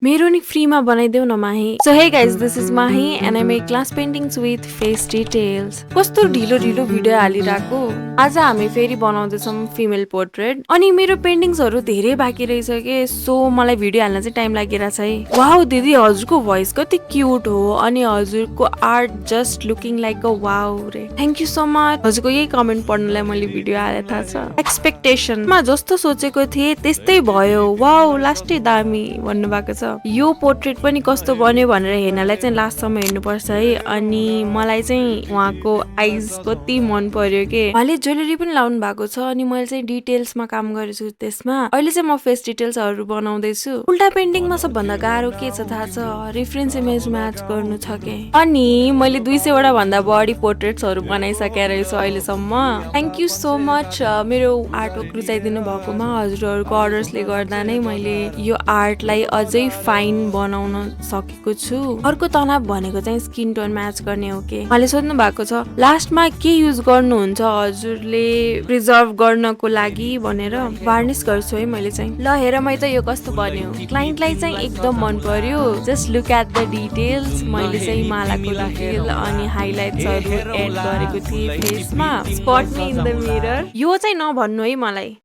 मेरो नि फ्रीमा बनाइदेऊ न Mahi. So hey guys, this is Mahi and I make class paintings with face details. कस्तो ढिलो ढिलो भिडियो हालिरहेको। आज हामी फेरि बनाउँदैछौँ फिमेल पोर्ट्रेट। अनि मेरो पेन्टिङ्सहरू धेरै बाँकी रहेछ के, सो मलाई भिडियो हाल्न चाहिँ टाइम लागिरहेछ है। वाउ दिदी, हजुरको भोइस कति क्युट हो अनि हजुरको art just looking like a wow रे। Thank you so much. हजुरको यही कमेन्ट पढ्नलाई मैले भिडियो हाले, थाहा छ। एक्सपेक्टेसनमा जस्तो सोचेको थिएँ त्यस्तै भयो। वाउ, लास्टै दामी भन्नुभएको छ। यो पोर्ट्रेट पनि कस्तो बन्यो भनेर हेर्नलाई चाहिँ लास्टसम्म हेर्नुपर्छ है। अनि मलाई चाहिँ उहाँको आइज कति मन पर्यो के। उहाँले ज्वेलरी पनि लाउनु भएको छ अनि मैले चाहिँ डिटेल्समा काम गरेछु त्यसमा। अहिले चाहिँ म फेस डिटेल्सहरू बनाउँदैछु। उल्टा पेन्टिङमा सबभन्दा गाह्रो के छ थाहा छ? रेफरेन्स इमेज म्याच गर्नु छ के। अनि मैले 200 वटा भन्दा बढी पोर्ट्रेट्सहरू बनाइसकेर रहेछु अहिलेसम्म। थ्याङ्क यू सो मच मेरो आर्टवर्क रुचाइदिनु भएकोमा। हजुरहरूको अर्डर्सले गर्दा नै मैले यो आर्टलाई अझै फाइन बनाउन सकेको छु। अर्को तनाव भनेको चाहिँ स्किन टोन म्याच गर्ने हो के। उहाँले सोध्नु भएको छ लास्टमा के युज गर्नुहुन्छ हजुरले प्रिजर्भ गर्नको लागि भनेर। वार्निस गर्छु है मैले चाहिँ। ल हेर मैले त यो कस्तो बन्यो। क्लाइन्टलाई चाहिँ एकदम मन पर्यो। Just look at the details. मैले चाहिँ मालाको डिटेल अनि हाइलाइट्सहरू एड गरेको थिएँ फेसमा। Spot me in the mirror. यो चाहिँ नभन्नु है मलाई।